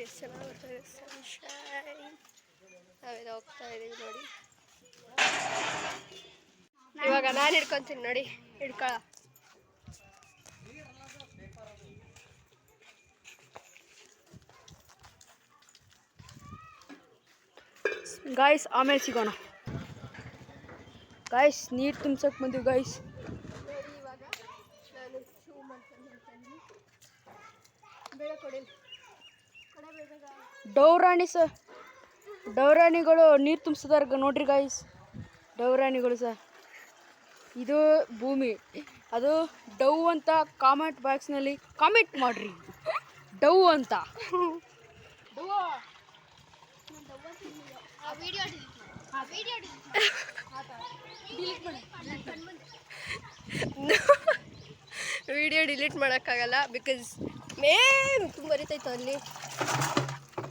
ಎಷ್ಟು ಚೆನ್ನಾಗಿ ಬರ್ತಾರೆ ಸನ್ಶೈನ್. ನಾವೆಲ್ಲ ಹೋಗ್ತಾ ಇದೀವಿ ನೋಡಿ. ಇವಾಗ ನಾನು ಹಿಡ್ಕೊತೀನಿ ನೋಡಿ, ಹಿಡ್ಕೊಳ. ಗಾಯ್ಸ್ ಆಮೇಲೆ ಸಿಗೋಣ. ಗಾಯ್ಸ್ ನೀರು ತುಂಬ್ಸಕ್ಕೆ ಬಂದಿವಿ ಗಾಯ್ಸ್. ನೋಡಿ ಇವಾಗ ನಾನು ಶೂ ಮಾಡ್ಕೊಂಡು ಬೇಡ ಕೊಡಿ ಡೌರಾಣಿಗಳು ನೀರು ತುಂಬಿಸಿದಾರ ನೋಡ್ರಿ ಗಾಯ್ಸ್. ಡೌರಾಣಿಗಳು ಸರ್, ಇದು ಭೂಮಿ, ಅದು ಡೌ ಅಂತ ಕಾಮೆಂಟ್ ಬಾಕ್ಸ್ನಲ್ಲಿ ಕಾಮೆಂಟ್ ಮಾಡ್ರಿ. ಡೌ ಅಂತ ವಿಡಿಯೋ ಡಿಲೀಟ್ ಮಾಡೋಕ್ಕಾಗಲ್ಲ, ಬಿಕಾಸ್ ಮೇನ್ ತುಂಬ ಬರಿತೈತೆ ಅಲ್ಲಿ.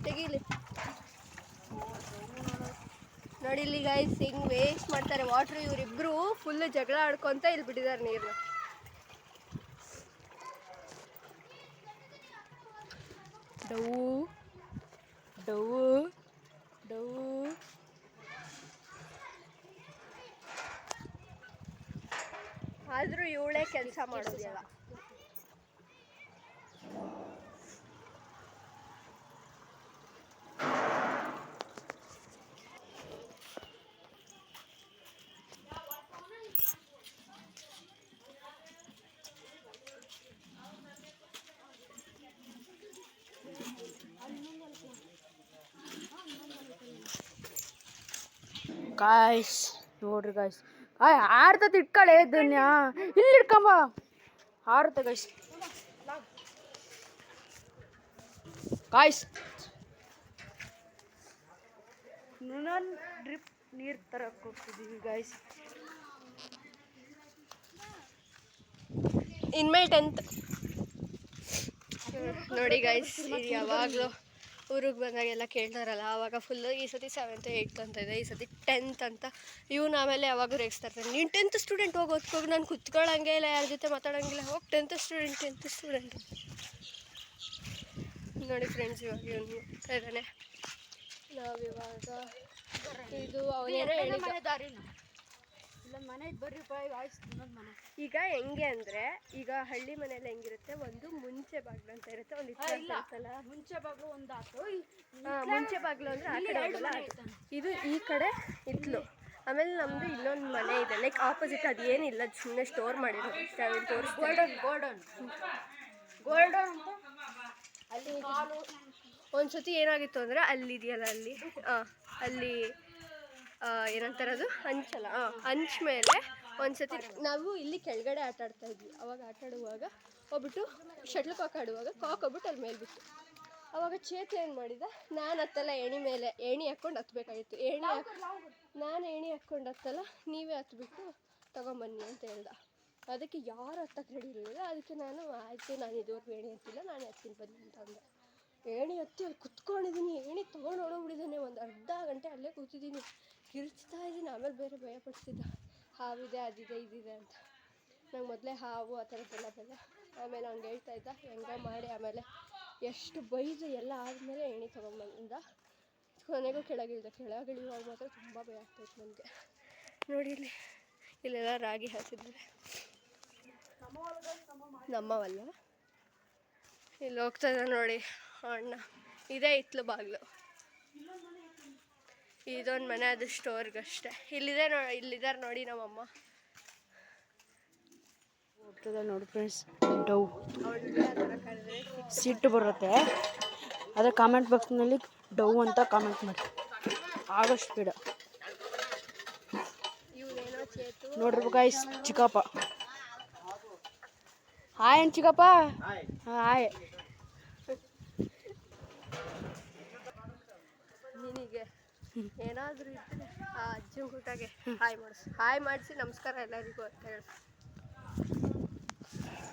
ತೆಗೀಲಿ ನೋಡಿ ಇಲ್ಲಿ ಗೈಸ್ ಹಿಂಗೆ ವೇಸ್ಟ್ ಮಾಡ್ತಾರೆ ವಾಟ್ರ್. ಇವರಿಬ್ಬರು ಫುಲ್ಲು ಜಗಳ ಆಡ್ಕೊತ ಇಲ್ಲಿ ಬಿಟ್ಟಿದ್ದಾರೆ ನೀರನ್ನ. ಡೌ ಡೌ ಡೌ ಆದರೂ ಇವಳೇ ಕೆಲಸ ಮಾಡೋದಿಲ್ಲ. ಗಾಯ್ಸ್ ನೋಡ್ರಿ ಗಾಯ್ಸ್, ಆರ್ತತಿ ಇಟ್ಕೊಳ್ಳೆ ದುನ್ಯಾ, ಇಲ್ಲಿ ಇಟ್ಕೊಂಬ. ಆರುತ್ತೆ ಗಾಯ್ಸ್. ಗಾಯ್ಸ್ ನಾನು ಡ್ರಿಪ್ ನೀರು ತರಕ್ಕೆ ಹೋಗ್ತಿದ್ದೀವಿ ಗಾಯ್ಸ್. ಇನ್ಮೇಲೆ 10th ನೋಡಿ ಗೈಸ್. ಇದು ಯಾವಾಗಲೂ ಊರಿಗೆ ಬಂದಾಗೆಲ್ಲ ಕೇಳ್ತಾರಲ್ಲ, ಆವಾಗ ಫುಲ್ಲು ಈ ಸತಿ 7th 8th ಅಂತ ಇದೆ, ಈ ಸತಿ 10th ಅಂತ. ಇವನು ಆಮೇಲೆ ಯಾವಾಗ ರೇಗಿಸ್ತಾ ಇರ್ತಾನೆ, ನೀನು 10th ಸ್ಟೂಡೆಂಟ್ ಹೋಗಿ ನಾನು ಕುತ್ಕೊಳ್ಳೋಂಗೆ ಇಲ್ಲ, ಯಾರ ಜೊತೆ ಮಾತಾಡೋಂಗಿಲ್ಲ, ಹೋಗಿ 10th ಸ್ಟೂಡೆಂಟ್. ನೋಡಿ ಫ್ರೆಂಡ್ಸ್, ಇವಾಗ ಇವನು ಹೋಗ್ತಾ ಇದ್ದಾನೆ. ನಾವಿವಾಗ ಇದು ಅವನೇನೋ ಹೇಳಿದ ಮನೆ ಬರ್ರಿ ಮನೆ. ಈಗ ಹೆಂಗೆ ಅಂದರೆ, ಈಗ ಹಳ್ಳಿ ಮನೇಲಿ ಹೆಂಗಿರುತ್ತೆ, ಒಂದು ಮುಂಚೆ ಬಾಗ್ಲು ಅಂತ ಇರುತ್ತೆ, ಒಂದು ಇತ್ತಲ್ಲ. ಮುಂಚೆ ಬಾಗ್ಲು ಒಂದು ಆತು. ಮುಂಚೆ ಬಾಗ್ಲು ಅಂದರೆ ಆ ಕಡೆ, ಇದು ಈ ಕಡೆ ಇತ್ಲು. ಆಮೇಲೆ ನಮ್ಮದು ಇನ್ನೊಂದು ಮನೆ ಇದೆ ಲೈಕ್ ಆಪೋಸಿಟ್. ಅದು ಏನಿಲ್ಲ, ಸುಮ್ಮನೆ ಸ್ಟೋರ್ ಮಾಡಿರೋದು ಇಷ್ಟ. ಅದನ್ನು ತೋರಿಸ್ತಾರೆ. ಗೋಲ್ಡನ್ ಅಂತ ಅಲ್ಲಿ ಒಂದು ಸತಿ ಏನಾಗಿತ್ತು ಅಂದರೆ, ಅಲ್ಲಿದೆಯಲ್ಲ ಅಲ್ಲಿ ಏನಂತಾರದು, ಹಂಚಲ್ಲ, ಹಂಚ ಮೇಲೆ ಒಂದು ಸತಿ ನಾವು ಇಲ್ಲಿ ಕೆಳಗಡೆ ಆಟ ಆಡ್ತಾ ಇದ್ವಿ. ಅವಾಗ ಆಟ ಆಡುವಾಗ ಹೋಗ್ಬಿಟ್ಟು ಶಟ್ಲ್ ಕಾಕ್ ಆಡುವಾಗ ಹೋಗ್ಬಿಟ್ಟು ಅಲ್ಲಿ ಮೇಲೆ ಬಿಟ್ಟು, ಅವಾಗ ಚೇತು ಏನು ಮಾಡಿದ, ನಾನು ಹತ್ತಲ್ಲ ಏಣಿ ಹಾಕ್ಕೊಂಡು ಹತ್ಬೇಕಾಗಿತ್ತು. ನಾನು ಏಣಿ ಹಾಕ್ಕೊಂಡು ಹತ್ತಲ್ಲ, ನೀವೇ ಹತ್ಬಿಟ್ಟು ತೊಗೊಂಬನ್ನಿ ಅಂತ ಹೇಳ್ದ. ಅದಕ್ಕೆ ಯಾರು ಹತ್ತಕ್ಕೆ ರೆಡಿ ಇರಲಿಲ್ಲ. ಅದಕ್ಕೆ ನಾನು ಆಯಿತು, ನಾನು ಇದುವರೆಗೂ ಏಣಿ ಹತ್ತಿಲ್ಲ, ನಾನು ಹತ್ತೀನಿ ಬನ್ನಿ ಅಂತ ಅಂದೆ. ಏಣಿ ಹತ್ತಿ ಅಲ್ಲಿ ಕುತ್ಕೊಂಡಿದ್ದೀನಿ, ಏಣಿ ತೊಗೊಂಡು ಹೊಡೋಗ್ಬಿಟ್ಟಿದ್ದಾನೆ. ಒಂದು ಅರ್ಧ ಗಂಟೆ ಅಲ್ಲೇ ಕೂತಿದ್ದೀನಿ, ಕಿರ್ಚ್ತಾ ಇದ್ದೀನಿ. ಆಮೇಲೆ ಬೇರೆ ಭಯ ಪಡಿಸ್ತಿದ್ದ, ಹಾವಿದೆ, ಅದಿದೆ, ಇದಿದೆ ಅಂತ. ನಂಗೆ ಮೊದಲೇ ಹಾವು ಆ ಥರದ್ದೆಲ್ಲ ಭಯ. ಆಮೇಲೆ ಅವ್ನಿಗೆ ಹೇಳ್ತಾ ಇದ್ದ ಹೆಂಗೋ ಮಾಡಿ. ಆಮೇಲೆ ಎಷ್ಟು ಬೈದು ಎಲ್ಲ ಆದಮೇಲೆ ಏಣಿ ತೊಗೊಂಬಂದ. ಕೊನೆಗೂ ಕೆಳಗಿಳಿಯುವಾಗ ಮಾತ್ರ ತುಂಬ ಭಯ ಆಗ್ತಾಯಿತ್ತು ನನಗೆ. ನೋಡಿ ಇಲ್ಲೆಲ್ಲ ರಾಗಿ ಹಾಸಿದ್ದಾರೆ, ನಮ್ಮವಲ್ಲ. ಇಲ್ಲಿ ಹೋಗ್ತಾ ಇದ್ದ ನೋಡಿ ಅಣ್ಣ. ಇದೇ ಇತ್ಲು ಬಾಗಿಲು. ಇದೊಂದು ಮನೆ, ಅದು ಸ್ಟೋರ್ಗಷ್ಟೇ. ಇಲ್ಲಿದ್ದಾರೆ ನೋಡಿ ನಮ್ಮಮ್ಮ. ಹೋಗ್ತದೆ ನೋಡಿ ಫ್ರೆಂಡ್ಸ್. ಡೌ ಸಿಟ್ಟು ಬರುತ್ತೆ, ಅದೇ ಕಾಮೆಂಟ್ ಬಾಕ್ಸ್ನಲ್ಲಿ ಡೌ ಅಂತ ಕಾಮೆಂಟ್ ಮಾಡಿ ಆಗಷ್ಟು ಬೇಡ. ನೋಡ್ರಿ ಗಾಯ್ಸ್, ಚಿಕ್ಕಪ್ಪ ಹಾಯ್ ಏನು ಚಿಕ್ಕಪ್ಪ. ಹಾಯ್. ನಿನಗೆ ಏನಾದರೂ ಇದ್ದರೆ ಆ ಅಜ್ಜನ ಕೂಟಾಗೆ ಹಾಯ್ ಮಾಡಿಸಿ ನಮಸ್ಕಾರ ಎಲ್ಲರಿಗೂ ಅಂತ ಹೇಳಿ.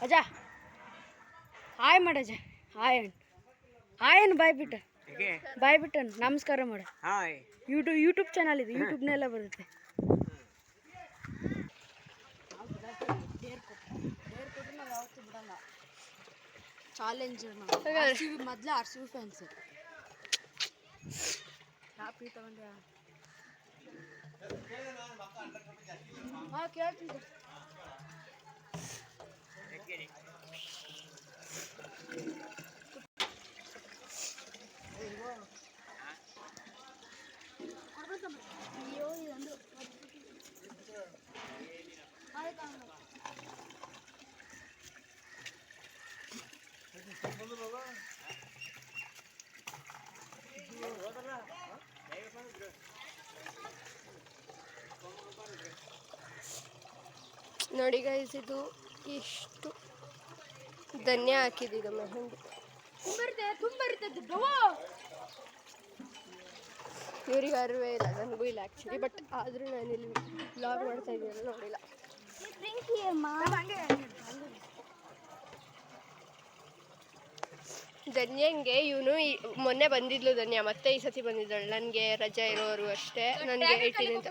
ಅಜ್ಜ ಹಾಯ್ ಮಾಡಜ್ಜ. ಹಾಯ್ ಬಾಯ್ ಬಿಟ್ಟ ನಮಸ್ಕಾರ ಮಾಡ. ಯೂಟ್ಯೂಬ್ ಚಾನಲ್ ಇದೆ, ಯೂಟ್ಯೂಬ್ನೆಲ್ಲ ಬರುತ್ತೆ. ಚಾಲೆಂಜ್ ಮೊದಲೇ RCB ಫ್ಯಾನ್ಸ್. ಕಾಪಿ ತಗೊಂಡೆ ಹಾಂ ಕೇಳ್ತೀನಿ ಅಯ್ಯೋ ಇದೊಂದು ನೋಡಿ ಗೈಸ್, ಇದು ಇಷ್ಟು ಧನ್ಯ ಹಾಕಿದ್ದೀಗ ಮೆಹಂದಿ. ಇವ್ರಿಗೆ ಅರಿವೇ ಇಲ್ಲ, ನನಗೂ ಇಲ್ಲ ಆ್ಯಕ್ಚುಲಿ. ಬಟ್ ಆದರೂ ನಾನು ಇಲ್ಲಿ ಬ್ಲಾಗ್ ಮಾಡ್ತಾ ಇದ್ದೀನಲ್ಲ, ನೋಡಿಲ್ಲ. ಧನ್ಯಂಗೆ ಇವನು ಮೊನ್ನೆ ಬಂದಿದ್ಲು ಧನ್ಯ, ಮತ್ತೆ ಈ ಸತಿ ಬಂದಿದ್ದಾಳೆ. ನನಗೆ ರಜಾ ಇರೋರು ಅಷ್ಟೇ, ನನಗೆ 18 ಅಂತ.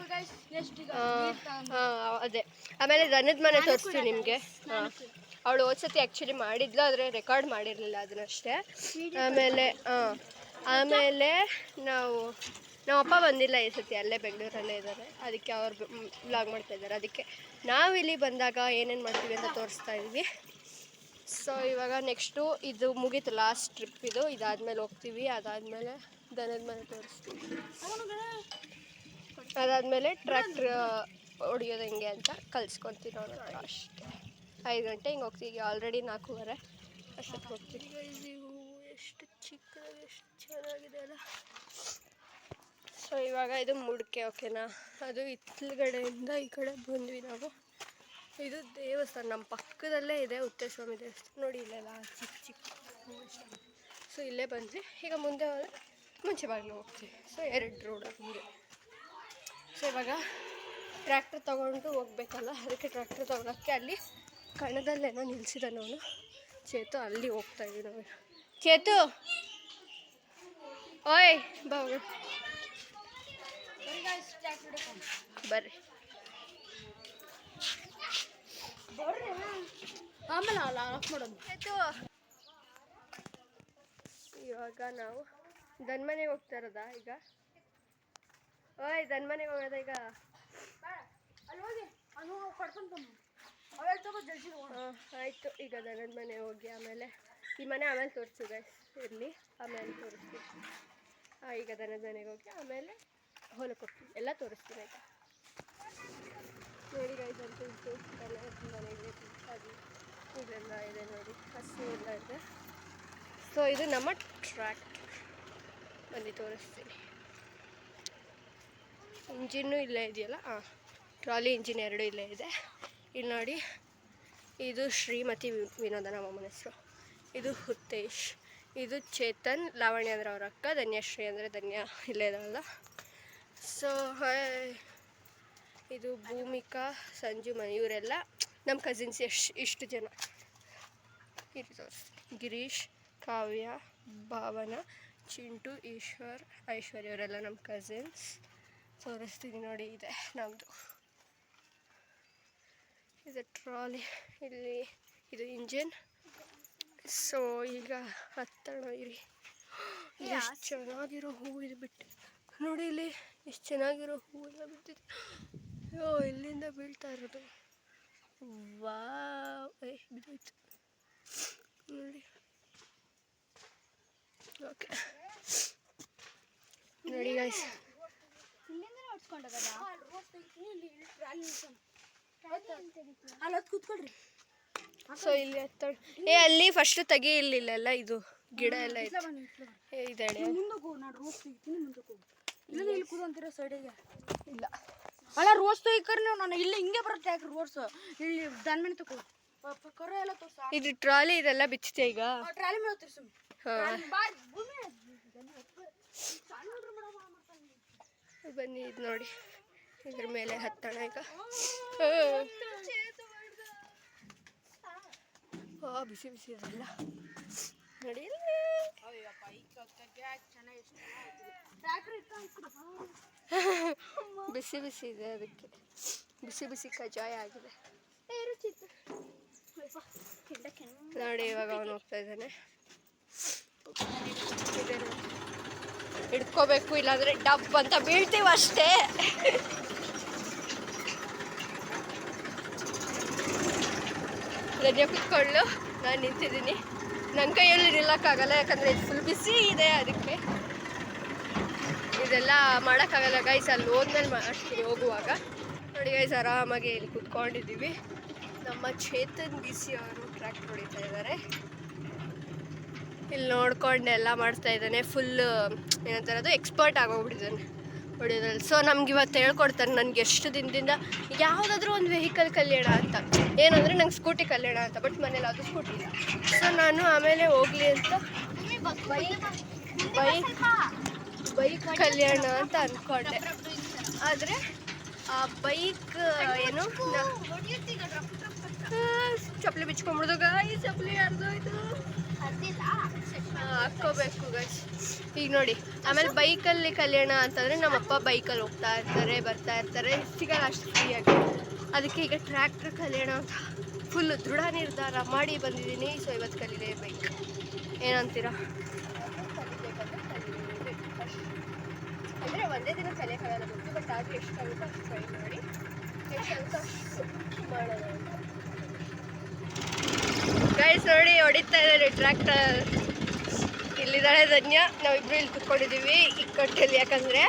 ಅದೇ ಆಮೇಲೆ ದನದ ಮನೆ ತೋರಿಸ್ತೀವಿ ನಿಮಗೆ. ಅವಳು ಹೋದ್ಸತಿ ಆ್ಯಕ್ಚುಲಿ ಮಾಡಿದ್ಲು, ಆದರೆ ರೆಕಾರ್ಡ್ ಮಾಡಿರಲಿಲ್ಲ ಅದನ್ನಷ್ಟೇ. ಆಮೇಲೆ ನಮ್ಮ ಅಪ್ಪ ಬಂದಿಲ್ಲ ಈ ಸತಿ, ಅಲ್ಲೇ ಬೆಂಗಳೂರಲ್ಲೇ ಇದ್ದಾರೆ. ಅದಕ್ಕೆ ಅವ್ರು ವ್ಲಾಗ್ ಮಾಡ್ತಾ ಇದ್ದಾರೆ. ಅದಕ್ಕೆ ನಾವು ಇಲ್ಲಿ ಬಂದಾಗ ಏನೇನು ಮಾಡ್ತೀವಿ ಅಂತ ತೋರಿಸ್ತಾ ಇದ್ವಿ. ಸೊ ಇವಾಗ ನೆಕ್ಸ್ಟು ಇದು ಮುಗೀತು, ಲಾಸ್ಟ್ ಟ್ರಿಪ್ ಇದು. ಇದಾದಮೇಲೆ ಹೋಗ್ತೀವಿ, ಅದಾದಮೇಲೆ ದನದ ಮನೆ ತೋರಿಸ್ತೀವಿ. ಅದಾದಮೇಲೆ ಟ್ರ್ಯಾಕ್ಟ್ರ್ ಹೊಡಿಯೋದು ಹೆಂಗೆ ಅಂತ ಕಲಿಸ್ಕೊತೀವಿ ನಾವು ಅಷ್ಟೇ. 5 ಗಂಟೆ ಹಿಂಗೆ ಹೋಗ್ತೀವಿ. ಈಗ ಆಲ್ರೆಡಿ 4:15 ಅಷ್ಟೊತ್ತು ಹೋಗ್ತೀವಿ. ಇವು ಎಷ್ಟು ಚಿಕ್ಕದಾಗಿ ಎಷ್ಟು ಚೆನ್ನಾಗಿದೆ ಅಲ್ಲ. ಸೊ ಇವಾಗ ಇದು ಮುಡ್ಕೆ, ಓಕೆನಾ? ಅದು ಇತ್ಲುಗಡೆಯಿಂದ ಈ ಕಡೆ ಬಂದ್ವಿ ನಾವು. ಇದು ದೇವಸ್ಥಾನ ನಮ್ಮ ಪಕ್ಕದಲ್ಲೇ ಇದೆ, ಉತ್ತೇಸ್ವಾಮಿ ದೇವಸ್ಥಾನ. ನೋಡಿ ಇಲ್ಲೆಲ್ಲ ಚಿಕ್ಕ ಚಿಕ್ಕ. ಸೊ ಇಲ್ಲೇ ಬಂದ್ವಿ. ಈಗ ಮುಂದೆ ಹೋದರೆ ಮುಂಚೆ ಬಾಗಿಲು ಹೋಗ್ತೀವಿ. ಸೊ 2 ರೋಡ್ ಹಿಂಗೆ. ಸೊ ಇವಾಗ ಟ್ರ್ಯಾಕ್ಟರ್ ತೊಗೊಂಡು ಹೋಗ್ಬೇಕಲ್ಲ, ಅದಕ್ಕೆ ಟ್ರ್ಯಾಕ್ಟರ್ ತೊಗೊಳಕ್ಕೆ ಅಲ್ಲಿ ಕಣದಲ್ಲೇನೋ ನಿಲ್ಸಿದ್ದಾನೆ ಅವನು ಚೇತು. ಅಲ್ಲಿ ಹೋಗ್ತಾ ಇದ್ದೀವಿ ನಾವು. ಚೇತು ಓಯ್ ಬಾ ಬರ್ರಿ. ಆಮೇಲೆ ಅಲ್ಲ ಆಫ್ ಮಾಡೋದು. ಚೇತು ಇವಾಗ ನಾವು ದನ್ಮನೆಗೆ ಹೋಗ್ತಾ ಇರೋದಾ ಈಗ? ಓಯ್ ದನ್ಮನೆಗೆ ಹೋಗೋದ ಈಗ? ಆಯಿತು. ಈಗ ದನದ ಮನೆ ಹೋಗಿ ಆಮೇಲೆ ಈ ಮನೆ ಆಮೇಲೆ ತೋರಿಸ್ತೀವಿ ಗೈಸ್, ಇರಲಿ ಆಮೇಲೆ ತೋರಿಸ್ತೀವಿ. ಈಗ ದನದ ಮನೆಗೆ ಹೋಗಿ ಆಮೇಲೆ ಹೊಲಕ್ಕೆ ಹೋಗ್ತೀವಿ, ಎಲ್ಲ ತೋರಿಸ್ತೀವಿ ಆಯಿತಾ? ನೋಡಿ ಗೈಸ್, ಅಂತ ಇತ್ತು ದನದ ಮನೆಗೆ ಅದು ಇದೆಲ್ಲ ಇದೆ ನೋಡಿ, ಹಸು ಎಲ್ಲ ಇದೆ. ಸೊ ಇದು ನಮ್ಮ ಟ್ರ್ಯಾಕ್ಟರ್, ಬಂದು ತೋರಿಸ್ತೀನಿ. ಇಂಜಿನ್ನು ಇಲ್ಲೇ ಇದೆಯಲ್ಲ, ಟ್ರಾಲಿ ಇಂಜಿನ್ 2 ಇಲ್ಲೇ ಇದೆ. ಇಲ್ಲಿ ನೋಡಿ, ಇದು ಶ್ರೀಮತಿ ವಿನೋದ ನಮ್ಮಮ್ಮನ ಹೆಸರು. ಇದು ಹುತ್ತೇಶ್, ಇದು ಚೇತನ್, ಲಾವಣ್ಯ ಅಂದರೆ ಅವ್ರ ಅಕ್ಕ, ಧನ್ಯಶ್ರೀ ಅಂದರೆ ಧನ್ಯ ಇಲ್ಲೇ ಇದಾವಲ್ಲ. ಸೊ ಇದು ಭೂಮಿಕಾ, ಸಂಜು, ಇವರೆಲ್ಲ ನಮ್ಮ ಕಸಿನ್ಸ್. ಇಷ್ಟು ಜನ ಇದು ತೋರಿಸ್ತೀನಿ. ಗಿರೀಶ್, ಕಾವ್ಯ, ಭಾವನಾ, ಚಿಂಟು, ಈಶ್ವರ್, ಐಶ್ವರ್ಯ ಇವರೆಲ್ಲ ನಮ್ಮ ಕಸಿನ್ಸ್. ತೋರಿಸ್ತೀನಿ ನೋಡಿ, ಇದೆ ನಮ್ಮದು. ಇದು ಟ್ರಾಲಿ, ಇಲ್ಲಿ ಇದು ಇಂಜಿನ್. ಸೊ ಈಗ ಹತ್ತೋಣ ಇರಿ. ಎಷ್ಟು ಚೆನ್ನಾಗಿರೋ ಹೂವು ಇದು ಬಿಟ್ಟು ನೋಡಿ, ಇಲ್ಲಿ ಎಷ್ಟು ಚೆನ್ನಾಗಿರೋ ಹೂವೆಲ್ಲ ಬಿಟ್ಟಿದೆ. ಇಲ್ಲಿಂದ ಬೀಳ್ತಾ ಇರೋದು. ವಾವ್, ಬಿದ್ದೋಯ್ತು ನೋಡಿ. ಓಕೆ ನೋಡಿ ಗೈಸ್, ಸೊ ಇಲ್ಲಿ ಅಲ್ಲಿ ಫಸ್ಟ್ ತೆಗಿ. ಇಲ್ಲೆಲ್ಲ ಇದು ಗಿಡ ಎಲ್ಲ ಇದೆ. ಇಲ್ಲ ಅಲ್ಲ ರೋಸ್ ತೆಗಿಕರ್ ನೀವು. ನಾನು ಇಲ್ಲಿ ಹಿಂಗೆ ಬರುತ್ತೆ ಯಾಕೆ ರೋಸ್ ಇಲ್ಲಿ ದನ್ಮನೆ ತಗೋ ಕರೆ ಎಲ್ಲ ತೋರ್ಸ. ಇದು ಟ್ರಾಲಿ ಇದೆಲ್ಲ ಬಿಚ್ಚಿದೆ ಈಗ. ಟ್ರಾಲಿ ಮೇಲೆ ತೋರಿಸು. ಬನ್ನಿ, ಇದು ನೋಡಿ, ಇದ್ರ ಮೇಲೆ ಹತ್ತೋಣ ಈಗ. ಬಿಸಿ ಬಿಸಿ ಇದೆಲ್ಲ ನೋಡಿ. ಬಿಸಿ ಬಿಸಿ ಇದೆ, ಅದಕ್ಕೆ ಬಿಸಿ ಬಿಸಿ ಕಜಾಯ ಆಗಿದೆ ನೋಡಿ. ಇವಾಗ ಅವನು ಹೋಗ್ತಾ ಇದ್ದಾನೆ. ಹಿಡ್ಕೋಬೇಕು, ಇಲ್ಲಾಂದರೆ ಡಬ್ ಅಂತ ಬೀಳ್ತೀವಿ ಅಷ್ಟೇ. ಧನ್ಯ ಕುತ್ಕೊಳ್ಳು, ನಾನು ನಿಂತಿದ್ದೀನಿ. ನನ್ನ ಕೈಯಲ್ಲಿ ನಿಲ್ಲಕ್ಕಾಗಲ್ಲ, ಯಾಕಂದರೆ ಇದು ಫುಲ್ ಬಿಸಿ ಇದೆ, ಅದಕ್ಕೆ ಇದೆಲ್ಲ ಮಾಡೋಕ್ಕಾಗಲ್ಲ ಗೈಸ್. ಅಲ್ಲಿ ಹೋದ್ಮೇಲೆ ಮಾಡ್ತೀನಿ ಹೋಗುವಾಗ. ನೋಡಿ ಗೈಸ್, ಆರಾಮಾಗಿ ಇಲ್ಲಿ ಕುತ್ಕೊಂಡಿದ್ದೀವಿ. ನಮ್ಮ ಚೇತನ್ ಬಿಸಿ ಅವರು ಟ್ರ್ಯಾಕ್ಟರ್ ಹೊಡಿತಾ ಇದ್ದಾರೆ. ಇಲ್ಲಿ ನೋಡ್ಕೊಂಡು ಎಲ್ಲ ಮಾಡ್ತಾ ಇದ್ದಾನೆ. ಫುಲ್ ಏನಂತಾರೆ, ಅದು ಎಕ್ಸ್ಪರ್ಟ್ ಆಗೋಗ್ಬಿಟ್ಟಿದ್ದಾನೆ ಹೊಡಿಯೋದ್ರಲ್ಲಿ. ಸೊ ನಮ್ಗೆ ಇವತ್ತು ಹೇಳ್ಕೊಡ್ತಾರೆ, ನನಗೆ ಎಷ್ಟು ದಿನದಿಂದ ಯಾವುದಾದ್ರೂ ಒಂದು ವೆಹಿಕಲ್ ಕಲಿಯೋಣ ಅಂತ. ಏನಂದರೆ ನಂಗೆ ಸ್ಕೂಟಿ ಕಲಿಯೋಣ ಅಂತ, ಬಟ್ ಮನೇಲಿ ಅದು ಸ್ಕೂಟಿ ಇಲ್ಲ. ಸೊ ನಾನು ಆಮೇಲೆ ಹೋಗಲಿ ಅಂತ ಬೈಕ್ ಕಲಿಯೋಣ ಅಂತ ಅಂದ್ಕೊಂಡೆ. ಆದರೆ ಆ ಬೈಕ್ ಏನು ಚಪ್ಪಲಿ ಬಿಚ್ಕೊಂಡ್ಬಿಡ್ದು ಗಾಯಿ, ಚಪ್ಪಲಿ ಅರ್ಧೋಯ್ತು, ಹಾಕ್ಕೋಬೇಕು ಗೈಸ್. ಈಗ ನೋಡಿ, ಆಮೇಲೆ ಬೈಕಲ್ಲಿ ಕಲಿಯೋಣ ಅಂತಂದರೆ ನಮ್ಮಪ್ಪ ಬೈಕಲ್ಲಿ ಹೋಗ್ತಾ ಇರ್ತಾರೆ, ಬರ್ತಾ ಇರ್ತಾರೆ, ಸಿಗಲ್ಲ ಅಷ್ಟು ಫ್ರೀಯಾಗಿ. ಅದಕ್ಕೆ ಈಗ ಟ್ರ್ಯಾಕ್ಟರ್ ಕಲಿಯೋಣ ಅಂತ ಫುಲ್ಲು ದೃಢ ನಿರ್ಧಾರ ಮಾಡಿ ಬಂದಿದ್ದೀನಿ. ಸೊ ಇವತ್ತು ಕಲಿಲೇಬೇಕು. ಏನಂತೀರಾ? ಅಂದರೆ ಒಂದೇ ದಿನ ಕಲಿಯೋಕ್ಕಾಗಲ್ಲ ಗೊತ್ತು, ಬಟ್ ಆದರೂ ಎಷ್ಟಾಗುತ್ತೋ ಅಷ್ಟು ಟ್ರೈ ಮಾಡಿ, ಎಷ್ಟಾಗುತ್ತೋ ಅಷ್ಟು ಮಾಡೋಣ ಅಂತ. ಗೈಸ್ ನೋಡಿ, ಹೊಡಿತಾ ಇದ್ದಾರೆ ಟ್ರ್ಯಾಕ್ಟರ್. ಇಲ್ಲಿದ್ದಾಳೆ ಧನ್ಯ, ನಾವಿಬ್ರು ಇಲ್ಲಿ ಕುತ್ಕೊಂಡಿದ್ದೀವಿ ಈ ಕಟ್ಟೆಯಲ್ಲಿ. ಯಾಕಂದರೆ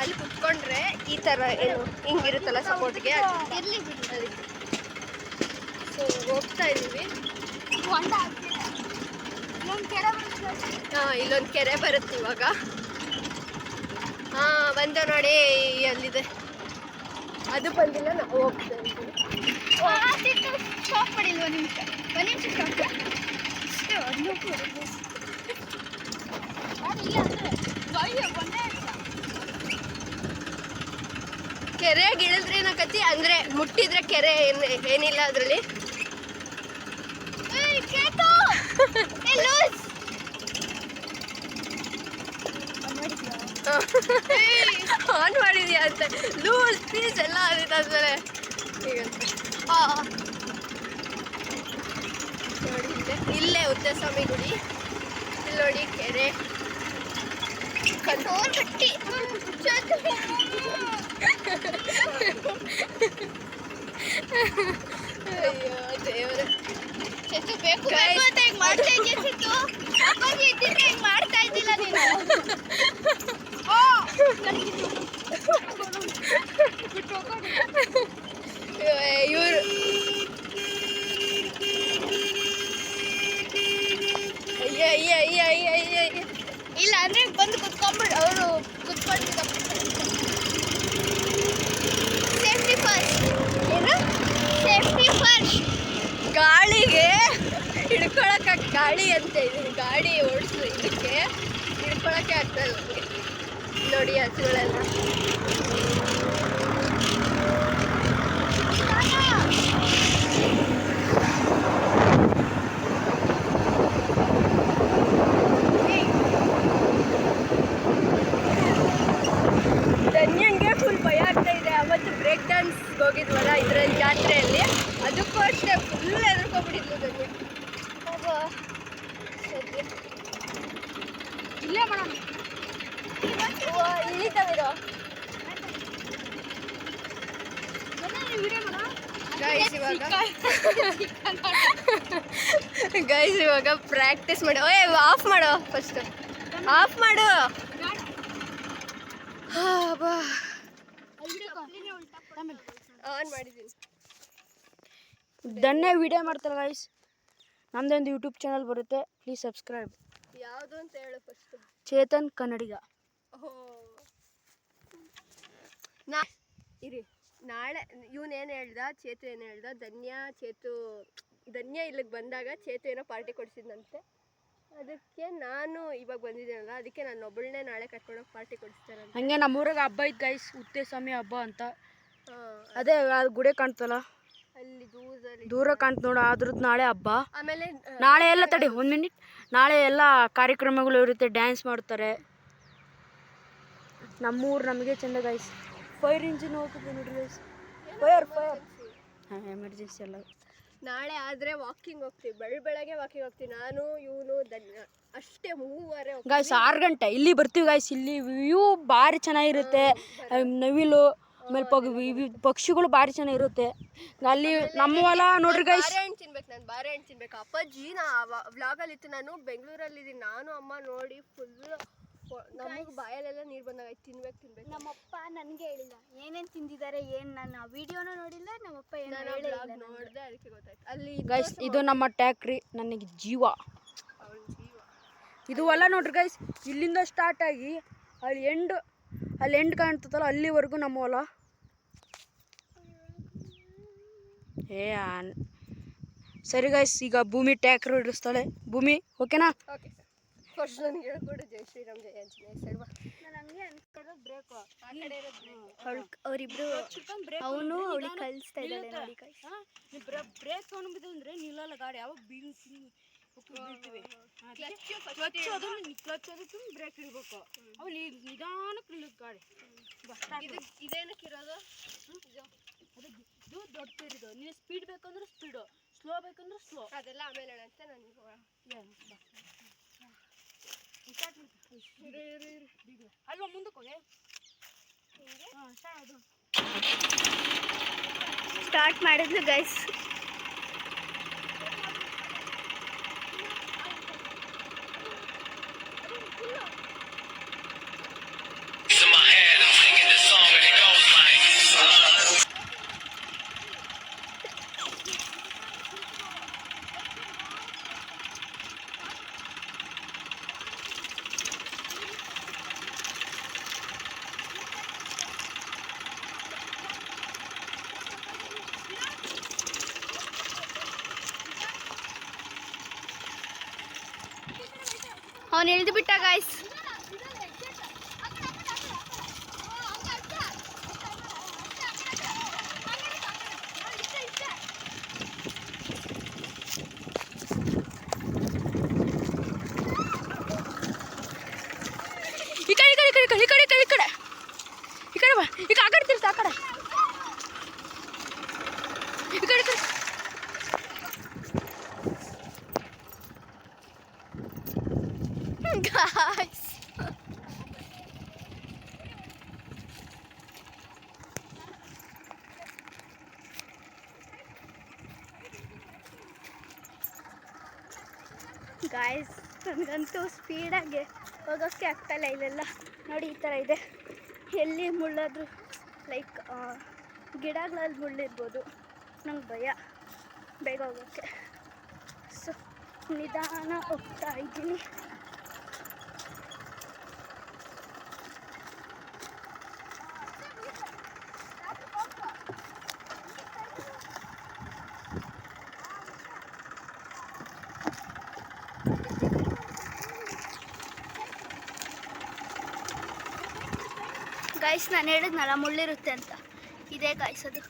ಅಲ್ಲಿ ಕುತ್ಕೊಂಡ್ರೆ ಈ ಥರ ಏನು ಹಿಂಗಿರುತ್ತಲ್ಲ ಸಪೋರ್ಟ್ಗೆ, ಅದಕ್ಕೆ. ಸೊ ಹೋಗ್ತಾ ಇದ್ದೀವಿ. ಹಾಂ, ಇಲ್ಲೊಂದು ಕೆರೆ ಬರುತ್ತೆ ಇವಾಗ. ಹಾಂ, ಬಂದ ನೋಡಿ, ಅಲ್ಲಿದೆ. ಅದು ಬಂದಿಲ್ಲ, ನಾವು ಹೋಗ್ತಾ ಇದ್ದೀವಿ. ಸ್ಟಾಪ್ ಮಾಡಿಲ್ವ ನಿಮಿಷ, ಒಂದು ನಿಮಿಷ ಸ್ಟಾಪ್. ಕೆರೆಯಾಗಿ ಇಳಿದ್ರೆ ಏನಾಕತಿ ಅಂದರೆ ಮುಟ್ಟಿದ್ರೆ ಕೆರೆ ಏನಿಲ್ಲ ಅದರಲ್ಲಿ. ಆನ್ ಮಾಡಿದ್ಯಾ ಅಂತ ಲೂಸ್ ಪೀಸ್ ಎಲ್ಲ ಆದಿದ್ದಾದ್ಮೇಲೆ ಈಗ ನೋಡಿ ಇಲ್ಲೇ ಉದ್ದಸ್ವಾಮಿ ಗುಡಿ. ಇಲ್ಲಿ ನೋಡಿ ಕೆರೆ, ಕಟ್ಟಿ ಅಯ್ಯೋ ದೇವರೇ, ಬೇಕು ಅಂತ ಹಿಂಗೆ ಮಾಡ್ತಾ ಇದ್ದಿತ್ತು, ಹಿಂಗೆ ಮಾಡ್ತಾ ಇದ್ದಿಲ್ಲ ನೀನು. ಇವರು ಅಯ್ಯ ಇಲ್ಲ ಅಂದ್ರೆ ಬಂದು ಕುತ್ಕೊಂಡ್ಬಿಡು, ಅವರು ಕುತ್ಕೊಂಡಿದ್ದ. Safety first. ಏನು ಸೇಫ್ಟಿ ಫಸ್ಟ್. ಗಾಳಿಗೆ ಹಿಡ್ಕೊಳಕ್ಕೆ ಗಾಳಿ ಅಂತ ಇದೀನಿ, ಗಾಡಿ ಓಡಿಸು ಇದಕ್ಕೆ ಹಿಡ್ಕೊಳಕ್ಕೆ ಆಗ್ತಲ್ಲ ನನಗೆ. ನೋಡಿ ಹಸುಗಳೆಲ್ಲ. ಧನ್ಯಂಗೆ ಫುಲ್ ಭಯ ಆಗ್ತಾ ಇದೆ. ಅವತ್ತು ಬ್ರೇಕ್ ಡ್ಯಾನ್ಸ್ ಹೋಗಿದ್ವಲ್ಲ ಇದರಲ್ಲಿ ಜಾತ್ರೆಯಲ್ಲಿ, ಅದಕ್ಕೂ ಅಷ್ಟೇ ಫುಲ್ ಹೆದರ್ಕೊಂಡ್ಬಿಟ್ಟಿದ್ಲು ಧನ್ಯ. ಇಲ್ಲೇ ಮಾಡೋಣ, ಇಲ್ಲಿ ತವಿರೋ ಗೈಸ್ ಇವಾಗ ಪ್ರಾಕ್ಟೀಸ್ ಮಾಡಿ. ಓಯ್ ಆಫ್ ಮಾಡು, ಫಸ್ಟ್ ಆಫ್ ಮಾಡು. ಆನ್ ಮಾಡಿದ್ದೀನಿ. ಧನ್ಯ ವಿಡಿಯೋ ಮಾಡ್ತಾರೆ ಗೈಸ್. ನಮ್ಮದೊಂದು ಯೂಟ್ಯೂಬ್ ಚಾನಲ್ ಬರುತ್ತೆ, ಪ್ಲೀಸ್ ಸಬ್ಸ್ಕ್ರೈಬ್. ಯಾವುದು ಅಂತ ಹೇಳು ಫಸ್ಟ್. ಚೇತನ್ ಕನ್ನಡಿಗ. ಇರಿ, ನಾಳೆ ಇವನೇನು ಹೇಳ್ದ, ಚೇತು ಏನು ಹೇಳ್ದ, ಧನ್ಯ ಇಲ್ಲಿಗೆ ಬಂದಾಗ ಚೇತು ಏನೋ ಪಾರ್ಟಿ ಕೊಡಿಸಿದ್ನಂತೆ. ಅದಕ್ಕೆ ನಾನು ಇವಾಗ ಬಂದಿದ್ದೀನಲ್ಲ, ಅದಕ್ಕೆ ನಾನು ಒಬ್ಬಳನ್ನೇ ನಾಳೆ ಕರ್ಕೊಂಡೋಗಿ ಪಾರ್ಟಿ ಕೊಡಿಸ್ತಾರೆ. ಹಂಗೆ ನಮ್ಮೂರಾಗ ಹಬ್ಬ ಐತೆ ಗೈಸ್, ಉತ್ತೇಸ್ವಾಮಿ ಹಬ್ಬ ಅಂತ. ಅದೇ ಗುಡಿ ಕಾಣ್ತಲ್ಲ ಅಲ್ಲಿ ದೂರ ಕಾಣ್ತ ನೋಡ, ಅದ್ರದ್ದು ನಾಳೆ ಹಬ್ಬ. ಆಮೇಲೆ ನಾಳೆ ಎಲ್ಲ ತಡಿ 1 ಮಿನಿಟ್, ನಾಳೆ ಎಲ್ಲ ಕಾರ್ಯಕ್ರಮಗಳು ಇರುತ್ತೆ, ಡ್ಯಾನ್ಸ್ ಮಾಡ್ತಾರೆ. ನಮ್ಮೂರು ನಮಗೆ ಚೆಂದ ಗೈಸ್. ಫೈರ್ ಇಂಜಿನ್ ಹೋಗ್ತದೆ ನೋಡ್ರಿ ಗೈಸ್, ಫೈರ್ ಹಾಂ ಎಮರ್ಜೆನ್ಸಿ ಎಲ್ಲ. ನಾಳೆ ಆದರೆ ವಾಕಿಂಗ್ ಹೋಗ್ತೀವಿ, ಬೆಳಗ್ಗೆ ವಾಕಿಂಗ್ ಹೋಗ್ತೀವಿ. ನಾನು ಇವನು ಧನ್ಯ ಅಷ್ಟೇ, ಮೂವರೇ ಹೋಗ್ತೀವಿ. ಗಾಯ್ಸ್ 6 ಗಂಟೆ ಇಲ್ಲಿ ಬರ್ತೀವಿ ಗಾಯ್ಸ್. ಇಲ್ಲಿ ವ್ಯೂ ಭಾರಿ ಚೆನ್ನಾಗಿರುತ್ತೆ. ನವಿಲು ಆಮೇಲೆ ಪಕ್ಷಿಗಳು ಭಾರಿ ಚೆನ್ನಾಗಿರುತ್ತೆ ಅಲ್ಲಿ. ನಮ್ಮ ಹೊಲ ನೋಡ್ರಿ ಗಾಯ್ಸ್. ಬಾರೆಹಣ್ಣು ತಿನ್ಬೇಕು, ನಾನು ಬಾರೆಹಣ್ಣು ತಿನ್ಬೇಕು. ಅಪ್ಪಾಜಿ ವ್ಲಾಗಲ್ಲಿ ಇತ್ತು, ನಾನು ಬೆಂಗಳೂರಲ್ಲಿದ್ದೀನಿ. ನಾನು ಅಮ್ಮ ನೋಡಿ ಫುಲ್ ನಮಗೆ ಬಾಯಲ್ಲೆಲ್ಲ ನೀರು ಬಂದಾಗ ತಿನ್ಬೇಕು. ನಮ್ಮಪ್ಪ ನನಗೆ ಹೇಳಿಲ್ಲ ಏನೇನು ತಿಂದಿದ್ದಾರೆ, ಏನು ನಾನು ವಿಡಿಯೋನ ನೋಡಿಲ್ಲ. ನಮ್ಮಪ್ಪ ಏನು ನೋಡಿದೆ, ಅದಕ್ಕೆ ಗೊತ್ತಾಯ್ತು. ಅಲ್ಲಿ ಗೈಸ್ ಇದು ನಮ್ಮ ಟ್ಯಾಕ್ರಿ, ನನಗೆ ಜೀವ. ಇದು ಹೊಲ ನೋಡ್ರಿ ಗೈಸ್. ಇಲ್ಲಿಂದ ಸ್ಟಾರ್ಟ್ ಆಗಿ ಅಲ್ಲಿ ಎಂಡ್ ಕಾಣ್ತದಲ್ಲ, ಅಲ್ಲಿವರೆಗೂ ನಮ್ಮ ಹೊಲ. ಸರಿ ಗೈಸ್, ಈಗ ಭೂಮಿ ಟ್ಯಾಕ್ರಿ ಹಿಡಿಸ್ತಾಳೆ. ಭೂಮಿ ಓಕೆನಾ? Okay sir. ಫಸ್ಟ್ ನನಗೆ ಹೇಳ್ಕೊಡು ಜೈ ಶ್ರೀರಾಮ್ ಜೈ ಆಂಜನೇಯ ಸೈಡ್ ಬಾ. ನಾನು ಹಂಗೆ ಅನ್ಕೊಳ್ಳೋದು ಬ್ರೇಕು ಅವರಿಬ್ರು ಅವನು ಅವಳಿಗೆ ಕಲಿಸ್ತಾ ಇದ್ದಾಳೆ ನೋಡಿ ಗೈಸ್. ಬ್ರೇಕ್ ತೊಗೊಂಡು ಬಿದ್ದಂದ್ರೆ ನಿಲ್ಲಲ್ಲ ಗಾಡಿ, ಯಾವಾಗ ಬೀಳ್ತೀವಿ ಕ್ಲಚ್ ಅದಕ್ಕೆ ಬ್ರೇಕ್ ಹಿಡ್ಬೇಕು. ಅವು ನಿಧಾನಕ್ಕೆ ನಿಲ್ಲುತ್ತೆ ಗಾಡಿ. ಇದೇನಕ್ಕಿರೋದು? ಇದು ದೊಡ್ಡ ಇದು. ನೀನು ಸ್ಪೀಡ್ ಬೇಕಂದ್ರೆ ಸ್ಪೀಡು, ಸ್ಲೋ ಬೇಕಂದ್ರೆ ಸ್ಲೋ. ಅದೆಲ್ಲ ಆಮೇಲೆ ಹೇಳಂತೆ ನನಗೆ. ಅಲ್ವಾ ಮುಂದಕ್ಕೆ ಹೋಗಿ ಸ್ಟಾರ್ಟ್ ಮಾಡಿದ್ಲು ಗೈಸ್. ಅವನು ಇಳಿದು ಬಿಟ್ಟ ಗಾಯ್ಸ್. ಈ ಕಡೆ ಬಾ, ಈಗ ಆ ಕಡೆ ತಿರ್ಸ, ಆ ಕಡೆ ಈ ಕಡೆ Guys. ಗಾಯ್ಸ್, ನನಗಂತೂ ಸ್ಪೀಡಾಗಿ ಹೋಗೋಕ್ಕೆ ಆಗ್ತಾಯಿಲ್ಲ. ಇಲ್ಲೆಲ್ಲ ನೋಡಿ ಈ ಥರ ಇದೆ. ಎಲ್ಲಿ ಮುಳ್ಳಾದರೂ ಲೈಕ್ ಗಿಡಗಳಲ್ಲಿ ಮುಳ್ಳಿರ್ಬೋದು. ನಂಗೆ ಭಯ ಬೇಗ ಹೋಗೋಕ್ಕೆ. ಸೊ ನಿಧಾನ ಹೋಗ್ತಾ ಇದ್ದೀನಿ. ಗೈಸ್, ನಾನು ಹೇಳಿದ್ನಲ್ಲ ಮುಳ್ಳಿರುತ್ತೆ ಅಂತ, ಇದೇ ಗೈಸ್ ಅದು.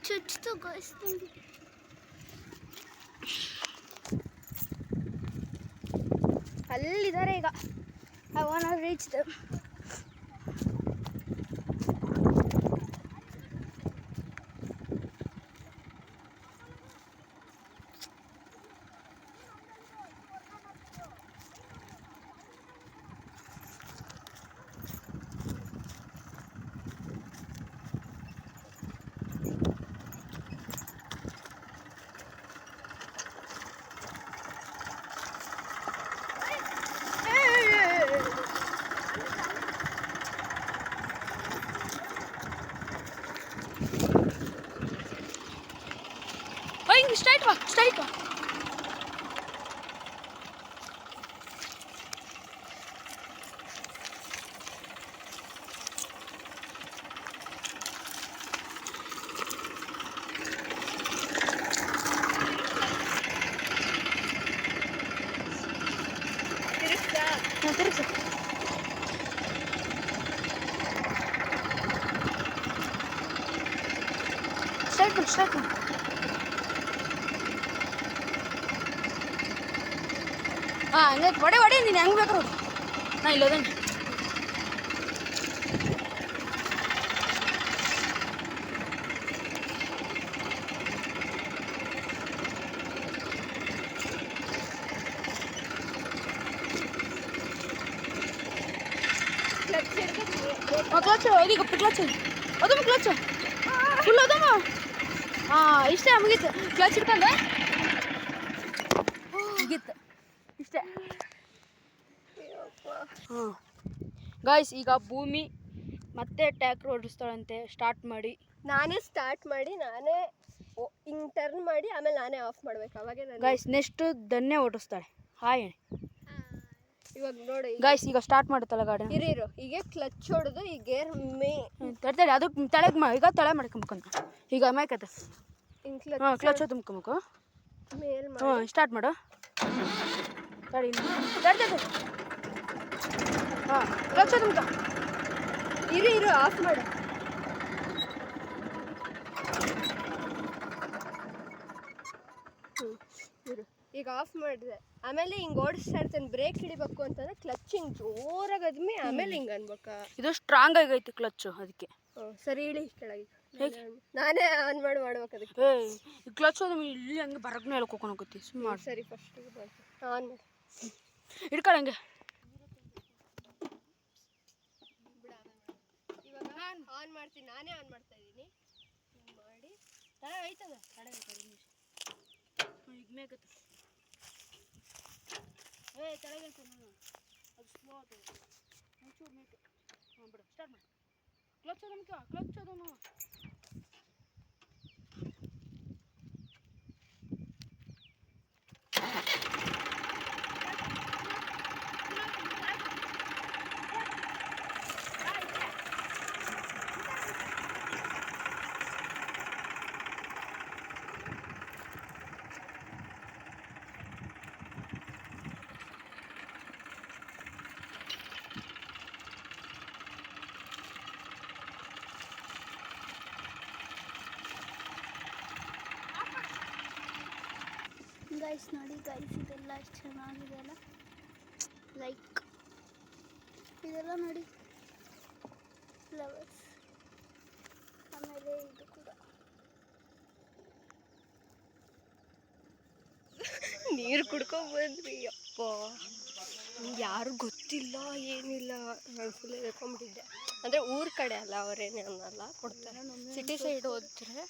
ಚುಚ್ಚಿತು ಗೈಸ್ ನನಗೆ. ಅಲ್ಲಿದ್ದಾರೆ ಈಗ. I want to reach them. Straight ಬಾ, ಸ್ಟ್ರೈಟ್ ಬಾ. ತಿರುಗಿಸು. ಸ್ಟ್ರೈಟ್ ಬಾ, ಸ್ಟ್ರೈಟ್ ಬಾ. ಹಾಂ, ಹಂಗೆ ಹೊಡೆ ನೀನು ಹೆಂಗೆ ಬೇಕಾರು. ನಾ ಇಲ್ಲೋದಂಗೆ ಕ್ಲಚ್ ಇದೀಗ ಕ್ಲಚ್ ಅದಮ್ಮ ಕ್ಲಚ್ ಫುಲ್ ಅದಮ್ಮ ಹಾಂ ಇಷ್ಟೇ ಮುಗೀತು ಕ್ಲಚ್ ಹಿಡ್ಕೊಂಡೆ ಮುಗೀತು ಇಷ್ಟೇ ಹಾಂ ಗಾಯ್ಸ್ ಈಗ ಭೂಮಿ ಮತ್ತೆ ಟ್ಯಾಕ್ಟ್ರ್ ಓಡಿಸ್ತಾಳಂತೆ ಸ್ಟಾರ್ಟ್ ಮಾಡಿ ನಾನೇ ಸ್ಟಾರ್ಟ್ ಮಾಡಿ ನಾನೇ ಹಿಂಗೆ ಟರ್ನ್ ಮಾಡಿ ಆಮೇಲೆ ನಾನೇ ಆಫ್ ಮಾಡ್ಬೇಕು ಅವಾಗೆ ನಾನು ಗಾಯ್ಸ್ ನೆಕ್ಸ್ಟ್ ಧನ್ಯ ಓಡಿಸ್ತಾಳೆ ಹಾಯ್ ಇವಾಗ ನೋಡಿ ಗಾಯ್ಸ್ ಈಗ ಸ್ಟಾರ್ಟ್ ಮಾಡುತ್ತಲ್ಲ ಗಾಡಿ ಇರು ಈಗ ಕ್ಲಚ್ ಹೊಡೆದು ಈ ಗೇರ್ ಮೇ ತಡ್ತಾಳೆ ಅದು ತಳೆಗೆ ಈಗ ತಳೆ ಮಾಡ್ಕೊಂಬೇಕಂತ ಈಗ ಮೈಕತ್ತೆ ಹಿಂಗೆ ಹಾಂ ಕ್ಲಚ್ ತುಂಬ್ಕೊಬೇಕು ಮೇಲ್ ಹಾಂ ಸ್ಟಾರ್ಟ್ ಮಾಡು ತಡಿ ತಡ್ತದೆ ಹಾಂ ಕ್ಲಚ್ ತುಂಬ್ಕ ಇರು ಆಫ್ ಮಾಡು ಇರು ಈಗ ಆಫ್ ಮಾಡಿದೆ ಆಮೇಲೆ ಹಿಂಗೆ ಓಡಿಸ್ತಾ ಇರ್ತೇನೆ ಬ್ರೇಕ್ ಹಿಡಿಬೇಕು ಅಂತಂದ್ರೆ ಕ್ಲಚ್ ಹಿಂಗೆ ಜೋರಾಗಿ ಅದ್ಮಿ ಆಮೇಲೆ ಹಿಂಗೆ ಅನ್ಬೇಕಾ ಇದು ಸ್ಟ್ರಾಂಗ್ ಆಗೈತಿ ಕ್ಲಚ್ಚು ಅದಕ್ಕೆ ಸರಿ ಇಳಿ ಕೆಳಗೆ ನಾನೇ ಆನ್ ಮಾಡ್ಬೇಕು ಅದಕ್ಕೆ ಈ ಕ್ಲಚ್ ಹೋದ ಇಲ್ಲಿ ಹಂಗೆ ಬರಗ್ನ ಹೇಳ್ಕೊಂಡು ಹೋಗುತ್ತೆ ಸುಮ್ಮನೆ ಸರಿ ಫಸ್ಟ್ ಆನ್ ಮಾಡಿ ಹಿಡ್ಕೊಳ್ಳಂಗೆ ಇವಾಗ ಆನ್ ಮಾಡ್ತೀನಿ ನಾನೇ ಆನ್ ಮಾಡ್ತಾ ಇದ್ದೀನಿ ಮಾಡಿ ತಡ ಆಯ್ತದ ತಡ ಈಗ ಮೇಗತ್ತೆ ತಳಗೈತೆ ಅದು ಸ್ಲೋ ಆಗ್ತದೆ ಒಂಚೂರು ಮೇಕೆ ಹಾಂ ಬಿಡು ಸ್ಟಾರ್ಟ್ ಮಾಡಿ ಕ್ಲಚ್ ಅದಕ್ಕೆ ಕ್ಲಚ್ ಅದನ್ನು ಗೈಸ್ ನೋಡಿ ಗೈಸ್ ಇದೆಲ್ಲ ಎಷ್ಟು ಚೆನ್ನಾಗಿದೆ ಅಲ್ಲ ಲೈಕ್ ಇದೆಲ್ಲ ನೋಡಿ ಫ್ಲವರ್ಸ್ ಆಮೇಲೆ ಇದು ಕೂಡ ನೀರು ಕುಡ್ಕೊಂಡ್ಬಂದ್ರಿ ಅಪ್ಪ ನಿಮ್ಗೆ ಯಾರು ಗೊತ್ತಿಲ್ಲ ಏನಿಲ್ಲ ನಾನು ಫುಲ್ ಹೇಳ್ಕೊಂಬಿಟ್ಟಿದ್ದೆ ಅಂದರೆ ಊರ ಕಡೆ ಅಲ್ಲ ಅವರೇನೇ ಅನ್ನಲ್ಲ ಕೊಡ್ತಾರೆ ಸಿಟಿ ಸೈಡ್ ಹೋದ್ರೆ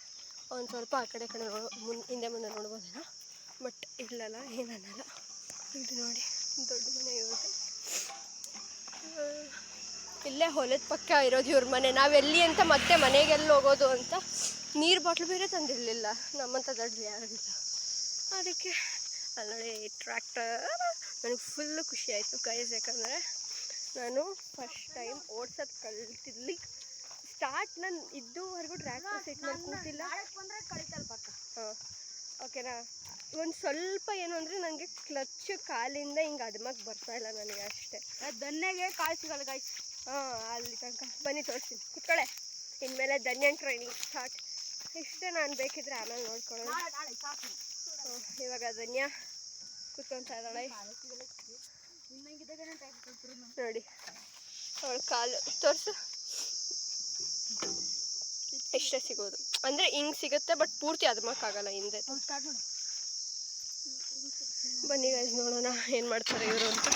ಒಂದು ಸ್ವಲ್ಪ ಆ ಕಡೆ ಹಿಂದೆ ಮುಂದೆ ನೋಡ್ಬೋದಲ್ಲ ಬಟ್ ಇಲ್ಲಲ್ಲ ಏನನ್ನಲ್ಲ ಇದು ನೋಡಿ ದೊಡ್ಡ ಮನೆ ಇರುತ್ತೆ ಇಲ್ಲೇ ಹೊಲದ ಪಕ್ಕ ಇರೋದು ಇವ್ರ ಮನೆ ನಾವೆಲ್ಲಿ ಅಂತ ಮತ್ತೆ ಮನೆಗೆಲ್ಲ ಹೋಗೋದು ಅಂತ ನೀರು ಬಾಟ್ಲು ಬೇರೆ ತಂದಿರಲಿಲ್ಲ ನಮ್ಮಂಥ ದೊಡ್ಡ ಯಾರಿಲ್ಲ ಅದಕ್ಕೆ ಅಲ್ಲಿ ನೋಡಿ ಟ್ರ್ಯಾಕ್ಟರ್ ನನಗೆ ಫುಲ್ಲು ಖುಷಿ ಆಯಿತು ಗೈಸ್ ಯಾಕಂದರೆ ನಾನು ಫಸ್ಟ್ ಟೈಮ್ ಓಡ್ಸೋದು ಕಲ್ತಿದ್ಲಿ ಸ್ಟಾರ್ಟ್ ನಾನು ಇದುವರೆಗೂ ಟ್ರ್ಯಾಕ್ಟರ್ ಸೆಟ್ ಮಾಡಿ ಕೂತಿಲ್ಲ ಹಾಂ ಓಕೆನಾ ಒಂದು ಸ್ವಲ್ಪ ಏನು ಅಂದರೆ ನನಗೆ ಕ್ಲಚ್ ಕಾಲಿಂದ ಹಿಂಗೆ ಅದ್ಮಕ್ಕೆ ಬರ್ತಾಯಿಲ್ಲ ನನಗೆ ಅಷ್ಟೇ ದನ್ನೆಗೆ ಕಾಲು ಸಿಗಲ್ಲ ಗಾಯ್ಸ್ ಹಾಂ ಅಲ್ಲಿ ತನಕ ಬನ್ನಿ ತೋರಿಸ್ತೀನಿ ಕುತ್ಕೊಳ್ಳೆ ಇನ್ಮೇಲೆ ಧನ್ಯನ್ ಟ್ರೈನಿಂಗ್ ಸ್ಟಾರ್ಟ್ ಇಷ್ಟೇ ನಾನು ಬೇಕಿದ್ರೆ ಆಮೇಲೆ ನೋಡ್ಕೊಳ್ಳೋಣ ಇವಾಗ ಧನ್ಯ ಕುತ್ಕೊತಾ ಇದ್ದಾಳೆ ನೋಡಿ ಅವಳ ಕಾಲು ತೋರಿಸು ಇಷ್ಟೇ ಸಿಗೋದು ಅಂದರೆ ಹಿಂಗೆ ಸಿಗುತ್ತೆ ಬಟ್ ಪೂರ್ತಿ ಅದ್ಮಕ್ಕಾಗಲ್ಲ ಹಿಂದೆ ಬನ್ನಿ ಗೈಸ್ ನೋಡೋಣ ಏನು ಮಾಡ್ತಾರೆ ಇವರು ಅಂತ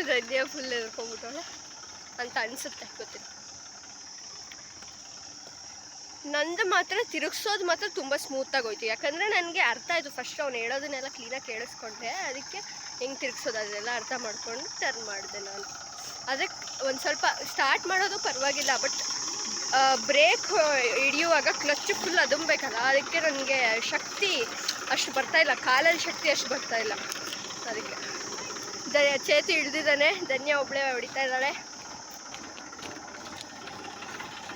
ಧನ್ಯ ಫುಲ್ ಎದ್ಕೊಂಡ್ಬಿಟ್ಟವಳೆ ಅಂತ ಅನಿಸುತ್ತೆ ಗೊತ್ತಿಲ್ಲ ನಂದು ಮಾತ್ರ ತಿರುಗಿಸೋದು ಮಾತ್ರ ತುಂಬ ಸ್ಮೂತಾಗಿ ಹೋಯ್ತು ಯಾಕಂದರೆ ನನಗೆ ಅರ್ಥ ಆಯಿತು ಫಸ್ಟ್ ಅವ್ನು ಹೇಳೋದನ್ನೆಲ್ಲ ಕ್ಲೀನಾಗಿ ಕೇಳಿಸ್ಕೊಂಡೆ ಅದಕ್ಕೆ ಹೆಂಗೆ ತಿರುಗಿಸೋದು ಅದೆಲ್ಲ ಅರ್ಥ ಮಾಡ್ಕೊಂಡು ಟರ್ನ್ ಮಾಡಿದೆ ನಾನು ಅದಕ್ಕೆ ಒಂದು ಸ್ವಲ್ಪ ಸ್ಟಾರ್ಟ್ ಮಾಡೋದು ಪರವಾಗಿಲ್ಲ ಬಟ್ ಬ್ರೇಕ್ ಹಿಡಿಯುವಾಗ ಕ್ಲಚ್ ಫುಲ್ ಅದುಂಬೇಕಲ್ಲ ಅದಕ್ಕೆ ನನಗೆ ಶಕ್ತಿ ಅಷ್ಟು ಬರ್ತಾಯಿಲ್ಲ ಕಾಲಲ್ಲಿ ಶಕ್ತಿ ಅಷ್ಟು ಬರ್ತಾಯಿಲ್ಲ ಅದಕ್ಕೆ ಚೇತು ಹಿಡ್ದಿದ್ದಾನೆ ಧನ್ಯ ಒಬ್ಬಳೇ ಹೊಡಿತಾ ಇದ್ದಾಳೆ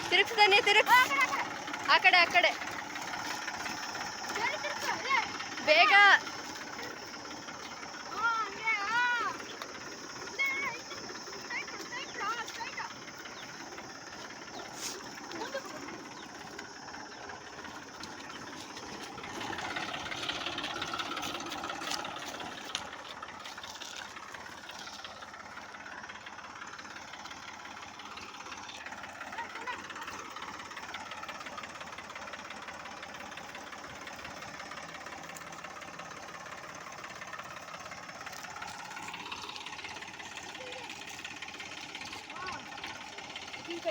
ತಿರುಗಿಸ್ತಾನೆ ಆ ಕಡೆ ಬೇಗ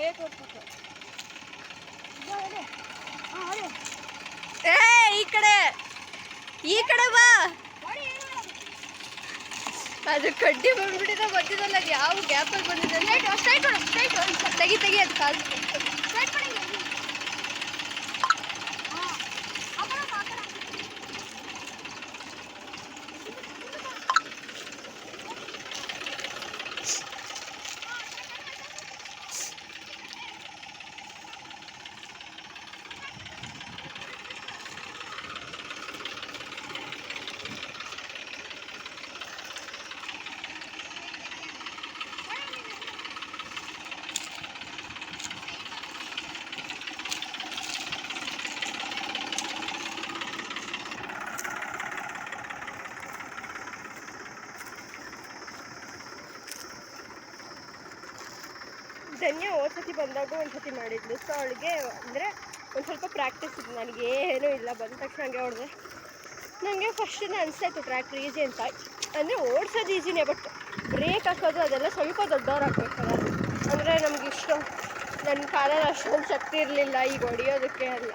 ಏ ಈ ಕಡೆ ಬಾ. ಅದು ಕಡ್ಡಿ ಬಂದ್ಬಿಟ್ಟಿದೆ ಗೊತ್ತಿದ್ದಲ್ಲ, ಅದು ಯಾವ ಗ್ಯಾಪಲ್ಲಿ ಬಂದಿದೆ. ತೆಗಿ ಅದು ಕಾಲು. ಧನ್ಯ ಸತಿ ಬಂದಾಗ ಒಂದ್ಸತಿ ಮಾಡಿದ್ಲು. ಸೊ ಅವಳಿಗೆ ಅಂದರೆ ಒಂದು ಸ್ವಲ್ಪ ಪ್ರಾಕ್ಟೀಸ್ ಇದೆ, ನನಗೇನೂ ಇಲ್ಲ. ಬಂದ ತಕ್ಷಣ ಹಂಗೆ ಹೊಡೆದೆ. ನನಗೆ ಫಸ್ಟಿಂದ ಅನಿಸ್ತಾಯಿತ್ತು ಟ್ರ್ಯಾಕ್ಟ್ರ್ ಈಸಿ ಅಂತ. ಅಂದರೆ ಓಡಿಸೋದು ಈಸಿನೇ, ಬಟ್ ಬ್ರೇಕ್ ಹಾಕೋದು ಅದೆಲ್ಲ ಸ್ವಲ್ಪ ದೊಡ್ಡವ್ರು ಹಾಕ್ಬೇಕಲ್ಲ. ಅಂದರೆ ನಮಗಿಷ್ಟು ನನ್ನ ಕಾಲಲ್ಲಿ ಅಷ್ಟೊಂದು ಶಕ್ತಿ ಇರಲಿಲ್ಲ ಈಗ ಹೊಡಿಯೋದಕ್ಕೆ ಎಲ್ಲ.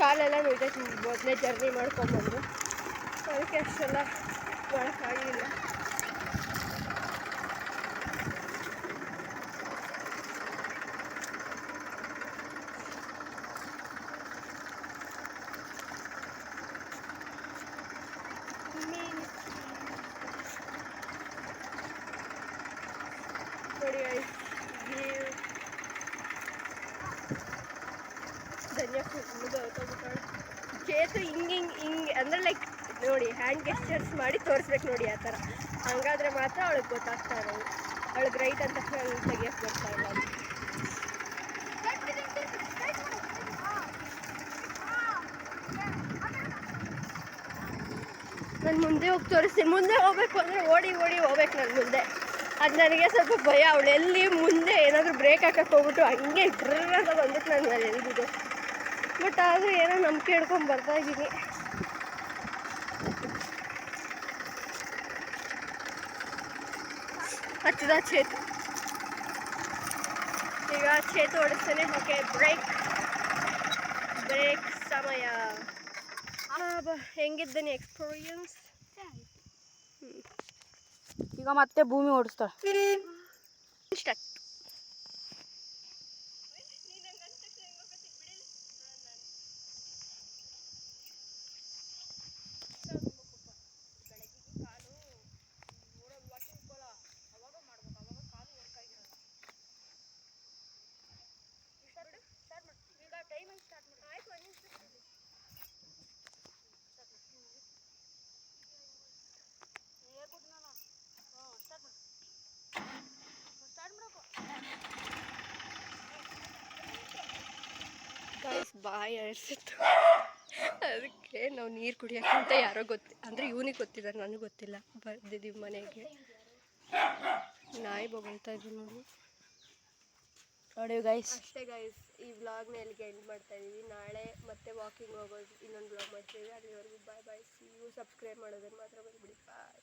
ಕಾಲೆಲ್ಲ ನೋಯ್ತೈತೆ ಮೊದಲೇ ಜರ್ನಿ ಮಾಡ್ಕೊಂಬಂದು, ಅದಕ್ಕೆ ಅಷ್ಟೆಲ್ಲ ಮಾಡೋಕ್ಕಾಗಲಿಲ್ಲ. ನೋಡಿ ಧನ್ಯ ಹೊತ್ತೋಗ್ಬಿಟ್ಟಾಳೆ. ಚೇತು ಹಿಂಗೆ ಅಂದರೆ ಲೈಕ್ ನೋಡಿ ಹ್ಯಾಂಡ್ ಗೆಸ್ಚರ್ಸ್ ಮಾಡಿ ತೋರಿಸ್ಬೇಕು ನೋಡಿ ಆ ಥರ. ಹಂಗಾದ್ರೆ ಮಾತ್ರ ಅವಳಿಗೆ ಗೊತ್ತಾಗ್ತಾ ಇರೋದು. ಅವಳಿಗೆ ರೈಟ್ ಅಂತ ತೆಗಿಯೋಕ್ಕೆ ಬರ್ತಾ ಇಲ್ಲ. ನಾನು ಮುಂದೆ ಹೋಗಿ ತೋರಿಸ್ತೀನಿ. ಮುಂದೆ ಹೋಗ್ಬೇಕು ಅಂದರೆ ಓಡಿ ಹೋಗ್ಬೇಕು ನಾನು ಮುಂದೆ. ಅದು ನನಗೆ ಸ್ವಲ್ಪ ಭಯ. ಅವಳು ಎಲ್ಲಿ ಮುಂದೆ ಏನಾದರೂ ಬ್ರೇಕ್ ಹಾಕಕ್ಕೆ ಹೋಗ್ಬಿಟ್ಟು ಹಂಗೆ ಡ್ರರ್ರಾಗ ಬಂದ್ಬಿಟ್ಟು ನಾನು ಅಲ್ಲಿ ಎಲ್ಬಿದ್ದು. ಬಟ್ ಆದರೂ ಏನೋ ನಂಬಿಕೆ ಹಿಡ್ಕೊಂಡು ಬರ್ತಾಯಿದ್ದೀನಿ. ಹತ್ತಿದ ಚೇತು. ಈಗ ಚೇತು ಓಡಿಸ್ತಾನೆ. ಓಕೆ, ಬ್ರೇಕ್ ಸಮಯ. ಹೆಂಗಿದ್ದಾನೆ ಎಕ್ಸ್ಪೀರಿಯನ್ಸ್? ಈಗ ಮತ್ತೆ ಭೂಮಿ ಓಡಿಸ್ತಾಳೆ. ಸ್ಟಾರ್ಟ್. ಬಾಯಿ ಅರಿಸಿತ್ತು, ಅದಕ್ಕೆ ನಾವು ನೀರು ಕುಡಿಯೋಕ್ಕೆ ಅಂತ ಯಾರೋ ಅಂದರೆ ಇವನಿಗೆ ಗೊತ್ತಿದ್ದಾರೆ, ನನಗೆ ಗೊತ್ತಿಲ್ಲ. ಬಂದಿದ್ದೀವಿ ಮನೆಗೆ. ನಾಯಿ ಬೊಗಳ್ತಾ ಇದ್ವಿ ನೋಡಿ ಗೈಸ್. ಅಷ್ಟೇ ಗೈಸ್, ಈ ವ್ಲಾಗ್ನ ಎಲ್ಲಿಗೆ ಎಂಡ್ ಮಾಡ್ತಾ ಇದ್ದೀವಿ. ನಾಳೆ ಮತ್ತೆ ವಾಕಿಂಗ್ ಹೋಗೋದು ಇನ್ನೊಂದು ವ್ಲಾಗ್ ಮಾಡ್ತೀವಿ. ಅಲ್ಲಿವರೆಗೂ ಬಾಯ್. C you. ಸಬ್ಸ್ಕ್ರೈಬ್ ಮಾಡೋದನ್ನು ಮಾತ್ರ ಬಂದ್ಬಿಡಿ. ಬಾಯ್.